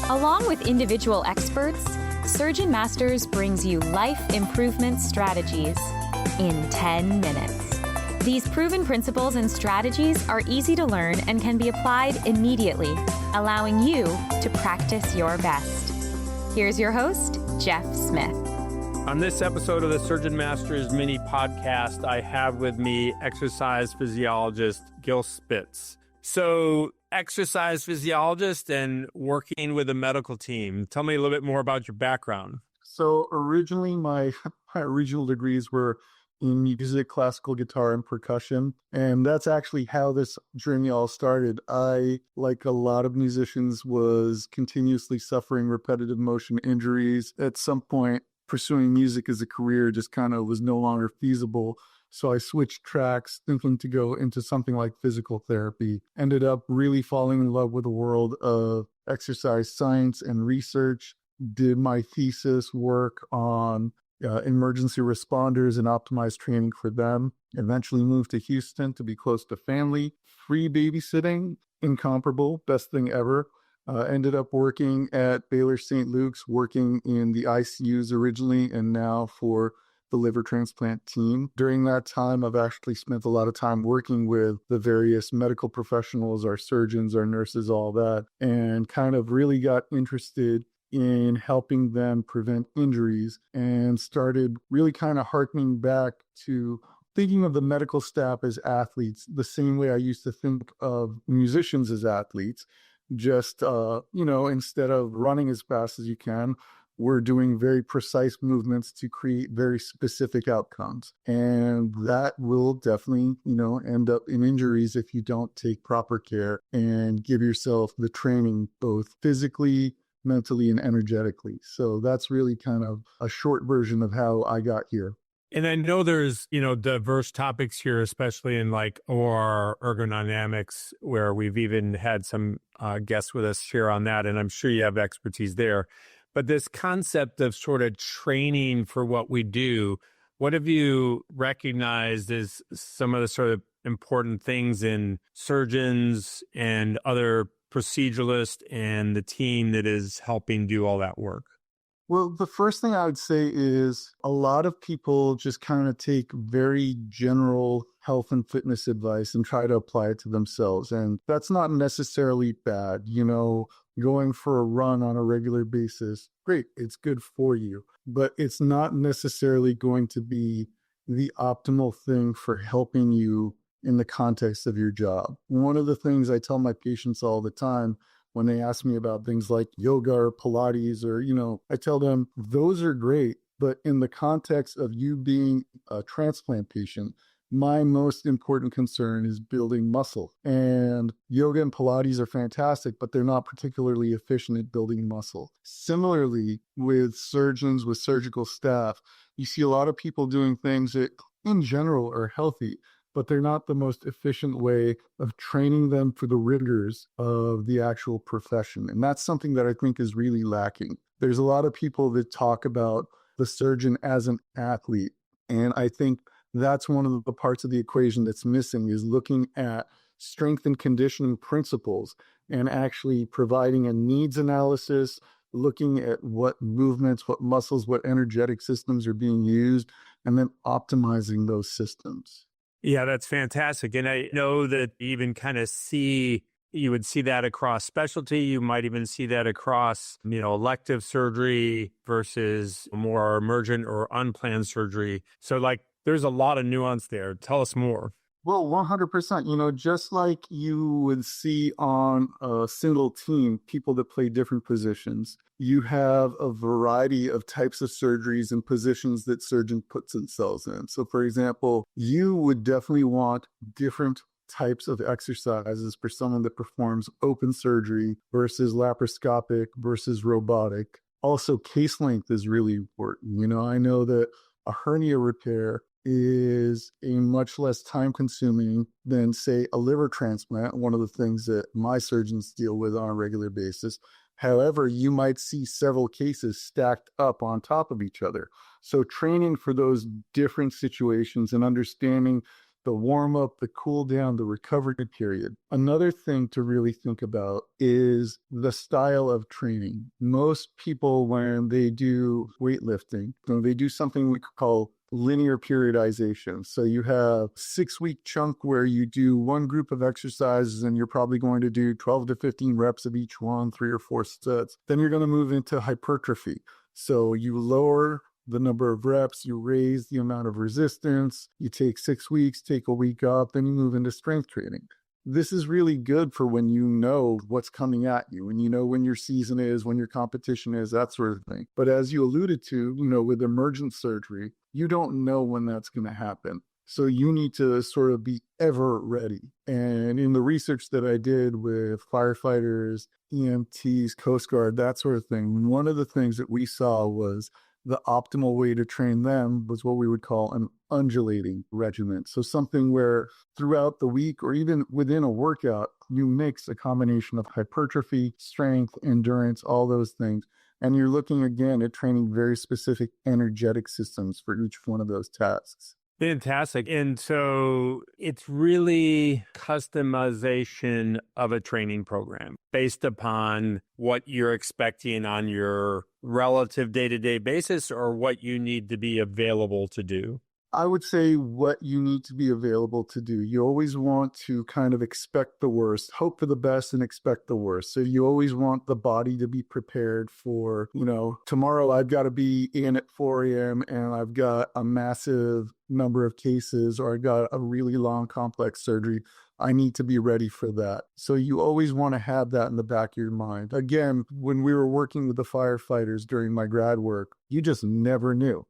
Along with individual experts, Surgeon Masters brings you life improvement strategies in 10 minutes. These proven principles and strategies are easy to learn and can be applied immediately, allowing you to practice your best. Here's your host, Jeff Smith. On this episode of the Surgeon Masters mini podcast, I have with me exercise physiologist Gil Spitz. So, exercise physiologist and working with a medical team. Tell me a little bit more about your background. So originally my original degrees were in music, classical guitar, and percussion. And that's actually how this journey all started. I, like a lot of musicians, was continuously suffering repetitive motion injuries. At some point, pursuing music as a career just kind of was no longer feasible. So I switched tracks, thinking to go into something like physical therapy. Ended up really falling in love with the world of exercise science and research. Did my thesis work on emergency responders and optimized training for them. Eventually moved to Houston to be close to family. Free babysitting, incomparable, best thing ever. Ended up working at Baylor St. Luke's, working in the ICUs originally, and now for the liver transplant team. During that time, I've actually spent a lot of time working with the various medical professionals, our surgeons, our nurses, all that, and kind of really got interested in helping them prevent injuries and started really kind of harkening back to thinking of the medical staff as athletes, the same way I used to think of musicians as athletes. Just, instead of running as fast as you can, we're doing very precise movements to create very specific outcomes. And that will definitely, end up in injuries if you don't take proper care and give yourself the training, both physically, mentally, and energetically. So that's really kind of a short version of how I got here. And I know there's, diverse topics here, especially in like OR ergonomics, where we've even had some guests with us share on that. And I'm sure you have expertise there. But this concept of sort of training for what we do, what have you recognized as some of the sort of important things in surgeons and other proceduralists and the team that is helping do all that work? Well, the first thing I would say is a lot of people just kind of take very general health and fitness advice and try to apply it to themselves. And that's not necessarily bad. Going for a run on a regular basis, great, it's good for you, but it's not necessarily going to be the optimal thing for helping you in the context of your job. One of the things I tell my patients all the time when they ask me about things like yoga or Pilates or, I tell them those are great, but in the context of you being a transplant patient, my most important concern is building muscle. And yoga and Pilates are fantastic, but they're not particularly efficient at building muscle. Similarly, with surgeons, with surgical staff, you see a lot of people doing things that in general are healthy, but they're not the most efficient way of training them for the rigors of the actual profession. And that's something that I think is really lacking. There's a lot of people that talk about the surgeon as an athlete. And I think that's one of the parts of the equation that's missing, is looking at strength and conditioning principles and actually providing a needs analysis, looking at what movements, what muscles, what energetic systems are being used, and then optimizing those systems. Yeah, that's fantastic. And I know that you even kind of you would see that across specialty. You might even see that across, elective surgery versus more emergent or unplanned surgery. So there's a lot of nuance there. Tell us more. Well, 100%, just like you would see on a single team, people that play different positions, you have a variety of types of surgeries and positions that surgeon puts themselves in. So for example, you would definitely want different types of exercises for someone that performs open surgery versus laparoscopic versus robotic. Also, case length is really important. I know that a hernia repair is a much less time consuming than, say, a liver transplant, one of the things that my surgeons deal with on a regular basis. However, you might see several cases stacked up on top of each other. So training for those different situations and understanding the warm up, the cool down, the recovery period. Another thing to really think about is the style of training. Most people, when they do weightlifting, they do something we call linear periodization. So you have 6-week chunk where you do one group of exercises and you're probably going to do 12 to 15 reps of each one, 3 or 4 sets. Then you're going to move into hypertrophy. So you lower the number of reps, you raise the amount of resistance, you take 6 weeks, take a week off, then you move into strength training. This is really good for when you know what's coming at you, when you know when your season is, when your competition is, that sort of thing. But as you alluded to, with emergent surgery, you don't know when that's going to happen. So you need to sort of be ever ready. And in the research that I did with firefighters, EMTs, Coast Guard, that sort of thing, one of the things that we saw was the optimal way to train them was what we would call an undulating regimen. So something where throughout the week or even within a workout, you mix a combination of hypertrophy, strength, endurance, all those things. And you're looking again at training very specific energetic systems for each one of those tasks. Fantastic. And so it's really customization of a training program based upon what you're expecting on your relative day-to-day basis or what you need to be available to do. I would say what you need to be available to do. You always want to kind of expect the worst, hope for the best and expect the worst. So you always want the body to be prepared for, tomorrow I've got to be in at 4 a.m. and I've got a massive number of cases or I got a really long complex surgery. I need to be ready for that. So you always want to have that in the back of your mind. Again, when we were working with the firefighters during my grad work, you just never knew,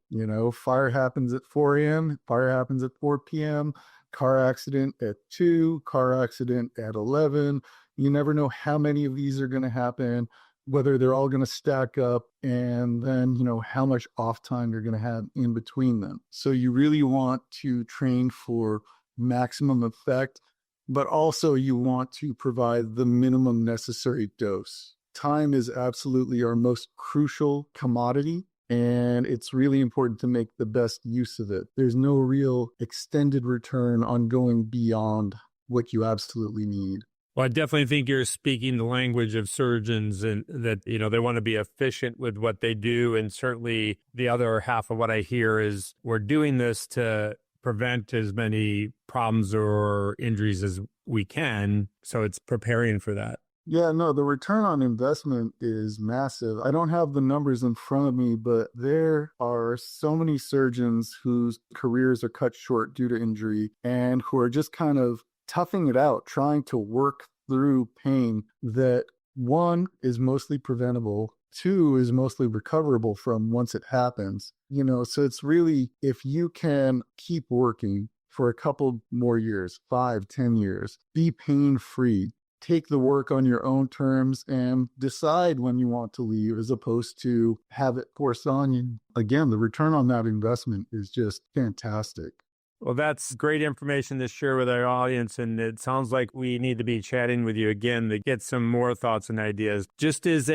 fire happens at 4 a.m., fire happens at 4 p.m., car accident at 2, car accident at 11. You never know how many of these are going to happen, whether they're all going to stack up, and then, how much off time you're going to have in between them. So you really want to train for maximum effect, but also you want to provide the minimum necessary dose. Time is absolutely our most crucial commodity, and it's really important to make the best use of it. There's no real extended return on going beyond what you absolutely need. Well, I definitely think you're speaking the language of surgeons and that, they want to be efficient with what they do. And certainly the other half of what I hear is we're doing this to prevent as many problems or injuries as we can. So it's preparing for that. Yeah, no, the return on investment is massive. I don't have the numbers in front of me, but there are so many surgeons whose careers are cut short due to injury and who are just kind of toughing it out, trying to work through pain that, 1, is mostly preventable, 2 is mostly recoverable from once it happens. So it's really, if you can keep working for a couple more years, 5, 10 years, be pain-free, take the work on your own terms and decide when you want to leave as opposed to have it forced on you. Again, the return on that investment is just fantastic. Well, that's great information to share with our audience. And it sounds like we need to be chatting with you again to get some more thoughts and ideas. Just as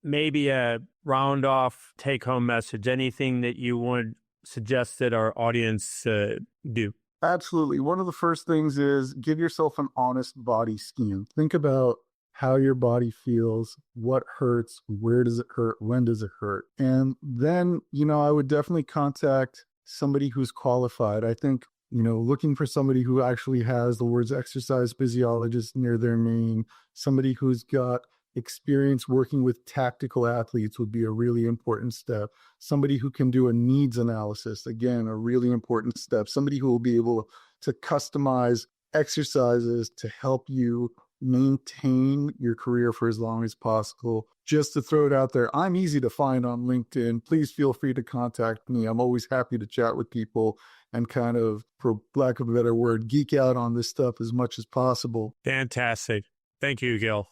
maybe a round off take home message, anything that you would suggest that our audience do? Absolutely. One of the first things is give yourself an honest body scan. Think about how your body feels, what hurts, where does it hurt, when does it hurt? And then, I would definitely contact somebody who's qualified. I think, looking for somebody who actually has the words exercise physiologist near their name, somebody who's got experience working with tactical athletes would be a really important step. Somebody who can do a needs analysis, again, a really important step. Somebody who will be able to customize exercises to help you maintain your career for as long as possible. Just to throw it out there, I'm easy to find on LinkedIn. Please feel free to contact me. I'm always happy to chat with people and kind of, for lack of a better word, geek out on this stuff as much as possible. Fantastic. Thank you, Gil.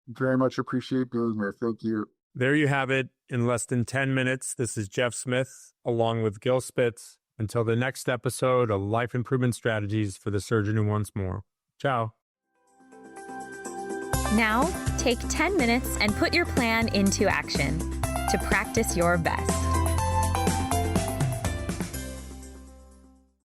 Very much appreciate being here. Thank you. There you have it. In less than 10 minutes, this is Jeff Smith, along with Gil Spitz. Until the next episode of Life Improvement Strategies for the Surgeon Who Wants More. Ciao. Now, take 10 minutes and put your plan into action to practice your best.